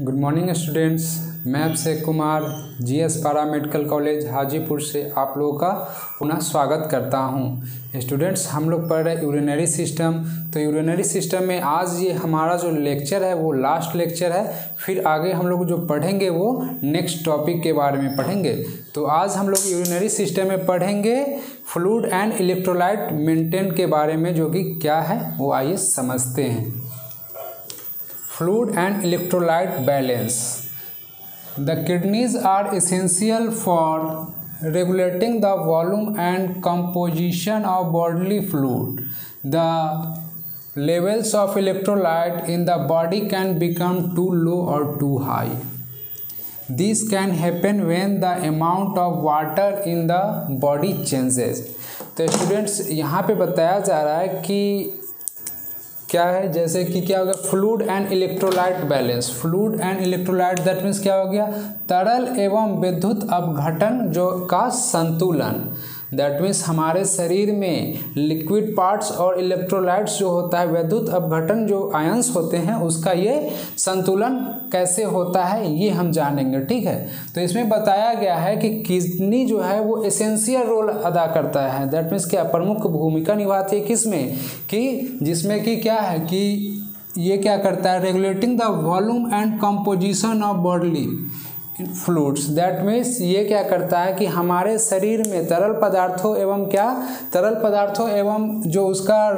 Good morning students. मैं Abhishek Kumar GS पारा medical college Hajipur से आप लोगों का पुनः स्वागत करता हूं। स्टूडेंट्स, हम लोग पढ़ रहे यूरिनरी सिस्टम। तो यूरिनरी सिस्टम में आज ये हमारा जो लेक्चर है वो लास्ट लेक्चर है। फिर आगे हम लोग जो पढ़ेंगे वो नेक्स्ट टॉपिक के बारे में पढ़ेंगे। तो आज हम लोग यूरिनरी सिस्टम में पढ़ेंगे फ्लूइड एंड इलेक्ट्रोलाइट मेंटेन के बारे में, जो कि क्या है वो आइए समझते हैं। Fluid and electrolyte balance. The kidneys are essential for regulating the volume and composition of bodily fluid. The levels of electrolyte in the body can become too low or too high. This can happen when the amount of water in the body changes. तो students यहाँ पे बताया जा रहा है कि क्या है, जैसे कि क्या हो गया fluid and electrolyte balance. Fluid and electrolyte that means क्या हो गया, तरल एवं विद्युत अपघटन जो का संतुलन। दैट मीन्स हमारे शरीर में लिक्विड पार्ट्स और इलेक्ट्रोलाइट्स जो होता है, विद्युत अपघटन जो आयंस होते हैं, उसका ये संतुलन कैसे होता है ये हम जानेंगे। ठीक है, तो इसमें बताया गया है कि किडनी जो है वो एसेंशियल रोल अदा करता है। दैट मीन्स क्या, प्रमुख भूमिका निभाती है किसमें, कि जिसमें कि क्या है कि ये क्या करता है, regulating the volume and composition of body fluids. That means ये क्या करता है कि हमारे शरीर में तरल पदार्थों एवं तरल पदार्थों एवं जो उसका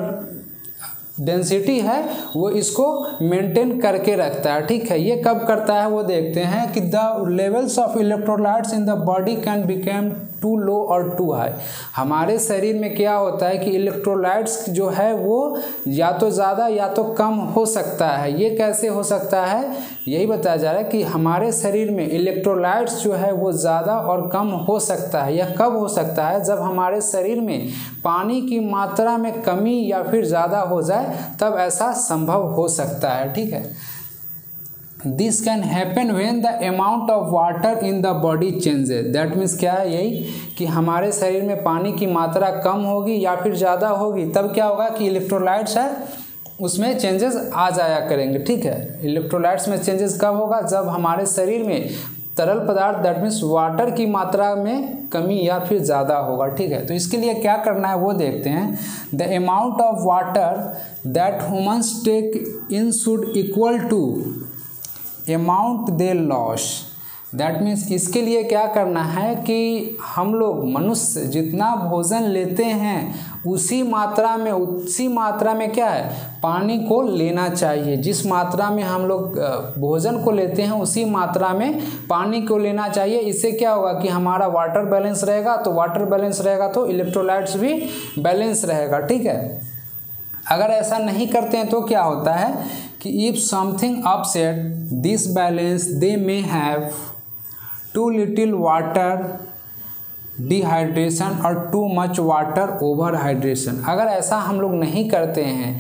डेंसिटी है वो इसको मेंटेन करके रखता है। ठीक है, ये कब करता है वो देखते हैं कि the levels of electrolytes in the body can become too low और टू हाई। हमारे शरीर में क्या होता है कि इलेक्ट्रोलाइट्स जो है वो या तो ज़्यादा या तो कम हो सकता है। ये कैसे हो सकता है, यही बताया जा रहा है कि हमारे शरीर में इलेक्ट्रोलाइट्स जो है वो ज़्यादा और कम हो सकता है। यह कब हो सकता है, जब हमारे शरीर में पानी की मात्रा में कमी या फिर ज़्यादा हो जाए तब ऐसा संभव हो सकता है। ठीक है, this can happen when the amount of water in the body changes. That means क्या है, यही कि हमारे शरीर में पानी की मात्रा कम होगी या फिर ज़्यादा होगी, तब क्या होगा कि इलेक्ट्रोलाइट्स है उसमें चेंजेस आ जाया करेंगे। ठीक है, इलेक्ट्रोलाइट्स में चेंजेस कब होगा, जब हमारे शरीर में तरल पदार्थ दैट मीन्स वाटर की मात्रा में कमी या फिर ज़्यादा होगा। ठीक है, तो इसके लिए क्या करना है वो देखते हैं। The amount of water that humans take in should equal to amount they loss. That means इसके लिए क्या करना है कि हम लोग मनुष्य जितना भोजन लेते हैं उसी मात्रा में क्या है, पानी को लेना चाहिए। जिस मात्रा में हम लोग भोजन को लेते हैं उसी मात्रा में पानी को लेना चाहिए। इससे क्या होगा कि हमारा वाटर बैलेंस रहेगा, तो वाटर बैलेंस रहेगा तो इलेक्ट्रोलाइट्स भी बैलेंस रहेगा। ठीक है, अगर ऐसा नहीं करते हैं तो क्या होता है कि if something upset this balance they may have too little water dehydration और too much water over hydration. अगर ऐसा हम लोग नहीं करते हैं,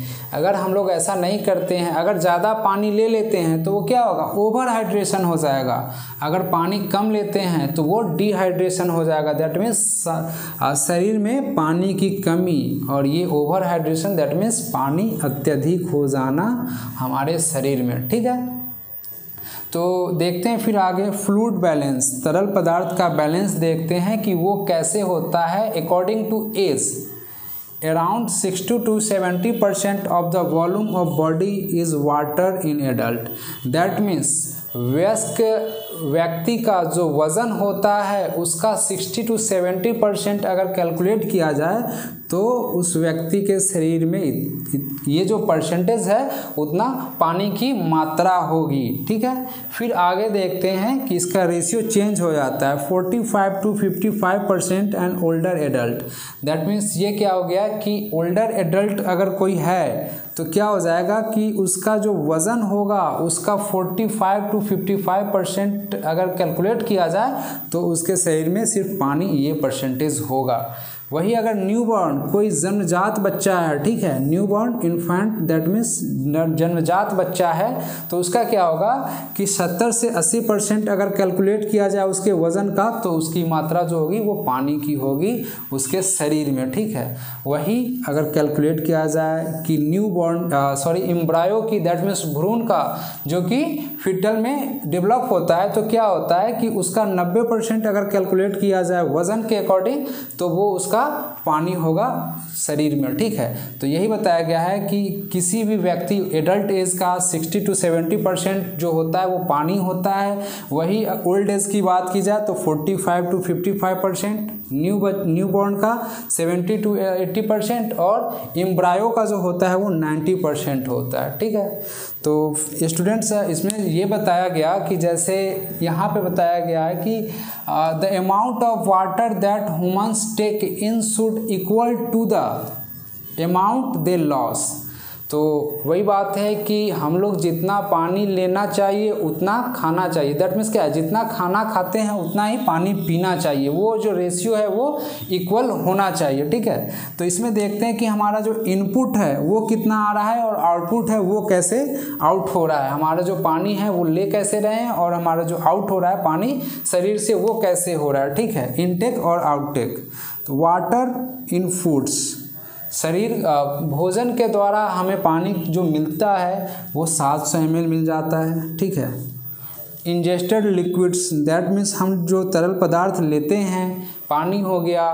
अगर ज़्यादा पानी ले लेते हैं तो वो क्या होगा, ओवर हाइड्रेशन हो जाएगा। अगर पानी कम लेते हैं तो वो डिहाइड्रेशन हो जाएगा। दैट मीन्स शरीर में पानी की कमी, और ये ओवर हाइड्रेशन दैट मीन्स पानी अत्यधिक हो जाना हमारे शरीर में। ठीक है, तो देखते हैं फिर आगे फ्लूइड बैलेंस, तरल पदार्थ का बैलेंस देखते हैं कि वो कैसे होता है। According to age, around 60 to 70% of the volume of body is water in adult. That means वयस्क व्यक्ति का जो वज़न होता है उसका 60 to 70% अगर कैलकुलेट किया जाए तो उस व्यक्ति के शरीर में ये जो परसेंटेज है उतना पानी की मात्रा होगी। ठीक है, फिर आगे देखते हैं कि इसका रेशियो चेंज हो जाता है 45 to 55% and older adult. That means ये क्या हो गया कि ओल्डर एडल्ट अगर कोई है तो क्या हो जाएगा कि उसका जो वज़न होगा उसका 45 to 55% अगर कैलकुलेट किया जाए तो उसके शरीर में सिर्फ पानी ये परसेंटेज होगा। वही अगर न्यूबॉर्न कोई जन्मजात बच्चा है, ठीक है, न्यूबॉर्न इन्फेंट दैट मीन्स जन्मजात बच्चा है, तो उसका क्या होगा कि 70 से 80% अगर कैलकुलेट किया जाए उसके वज़न का, तो उसकी मात्रा जो होगी वो पानी की होगी उसके शरीर में, ठीक है। वही अगर कैलकुलेट किया जाए कि एम्ब्रायो की दैट मीन्स भ्रूण का जो कि फीटल में डेवलप होता है, तो क्या होता है कि उसका 90% अगर कैलकुलेट किया जाए वज़न के अकॉर्डिंग, तो वो उसका पानी होगा शरीर में, ठीक है। तो यही बताया गया है कि किसी भी व्यक्ति एडल्ट एज का 60 to 70% जो होता है वो पानी होता है। वही ओल्ड एज की बात की जाए तो 45 to 55%, न्यूबॉर्न का 70 to 80% और एम्ब्रायो का जो होता है वो 90% होता है, ठीक है। तो स्टूडेंट्स इसमें ये बताया गया कि जैसे यहाँ पे बताया गया है कि the amount of water that humans take in should equal to the amount they loss. तो वही बात है कि हम लोग जितना पानी लेना चाहिए उतना खाना चाहिए, दैट मीन्स क्या है, जितना खाना खाते हैं उतना ही पानी पीना चाहिए, वो जो रेशियो है वो इक्वल होना चाहिए, ठीक है। तो इसमें देखते हैं कि हमारा जो इनपुट है वो कितना आ रहा है और आउटपुट है वो कैसे आउट हो रहा है, हमारा जो पानी है वो ले कैसे रहे हैं और हमारा जो आउट हो रहा है पानी शरीर से वो कैसे हो रहा है, ठीक है, इनटेक और आउटटेक। तो वाटर इन फूड्स, शरीर भोजन के द्वारा हमें पानी जो मिलता है वो 700 ml मिल जाता है, ठीक है। इंजेस्टेड लिक्विड्स दैट मीन्स हम जो तरल पदार्थ लेते हैं, पानी हो गया,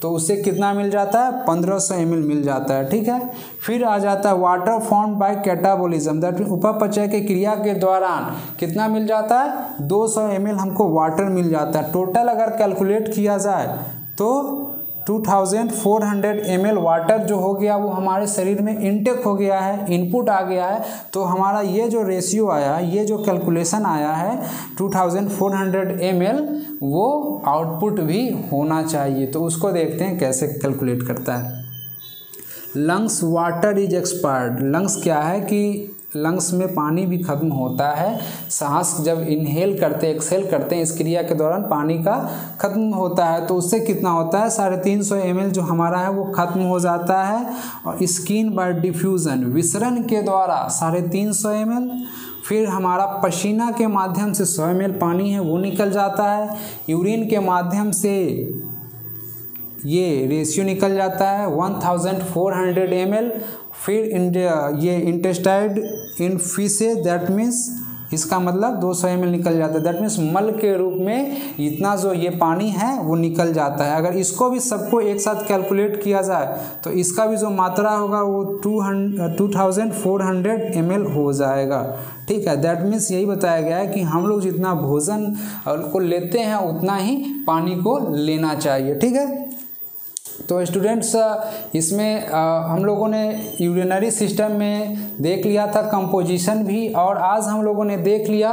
तो उससे कितना मिल जाता है 1500 ml मिल जाता है, ठीक है। फिर आ जाता है water form by catabolism that means उपापचय के क्रिया के दौरान कितना मिल जाता है 200 ml हमको वाटर मिल जाता है। टोटल अगर कैलकुलेट किया जाए तो 2400 ml वाटर जो हो गया वो हमारे शरीर में इनटेक हो गया है, इनपुट आ गया है। तो हमारा ये जो रेशियो आया, ये जो कैलकुलेशन आया है 2400 ml, वो आउटपुट भी होना चाहिए। तो उसको देखते हैं कैसे कैलकुलेट करता है। Lungs water is expired, lungs क्या है कि लंग्स में पानी भी खत्म होता है, सांस जब इनहेल करते एक्सहेल करते हैं इस क्रिया के दौरान पानी का खत्म होता है, तो उससे कितना होता है 350 ml जो हमारा है वो खत्म हो जाता है। और स्किन बाय डिफ्यूज़न, विसरण के द्वारा 350 ml, फिर हमारा पसीना के माध्यम से 100 ml पानी है वो निकल जाता है, यूरिन के माध्यम से ये रेशियो निकल जाता है 1400 ml, फिर ये इंटेस्टाइड इन फीसेज दैट मीन्स इसका मतलब 200 ml निकल जाता है, दैट मीन्स मल के रूप में इतना जो ये पानी है वो निकल जाता है। अगर इसको भी सबको एक साथ कैलकुलेट किया जाए तो इसका भी जो मात्रा होगा वो 2400 ml हो जाएगा, ठीक है। दैट मीन्स यही बताया गया है कि हम लोग जितना भोजन को लेते हैं उतना ही पानी को लेना चाहिए, ठीक है। तो स्टूडेंट्स इसमें हम लोगों ने यूरिनरी सिस्टम में देख लिया था कंपोजिशन भी, और आज हम लोगों ने देख लिया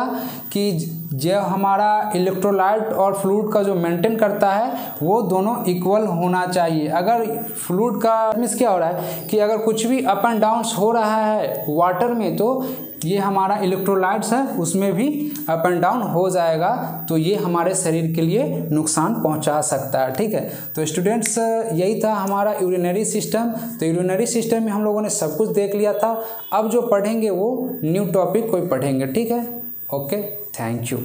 कि जो हमारा इलेक्ट्रोलाइट और फ्लूइड का जो मेंटेन करता है वो दोनों इक्वल होना चाहिए। अगर फ्लूइड का मीन्स क्या हो रहा है कि अगर कुछ भी अप एंड डाउन्स हो रहा है वाटर में, तो ये हमारा इलेक्ट्रोलाइट्स है उसमें भी अप एंड डाउन हो जाएगा, तो ये हमारे शरीर के लिए नुकसान पहुंचा सकता है, ठीक है। तो स्टूडेंट्स यही था हमारा यूरिनरी सिस्टम। तो यूरिनरी सिस्टम में हम लोगों ने सब कुछ देख लिया था। अब जो पढ़ेंगे वो न्यू टॉपिक कोई पढ़ेंगे, ठीक है। Okay, thank you.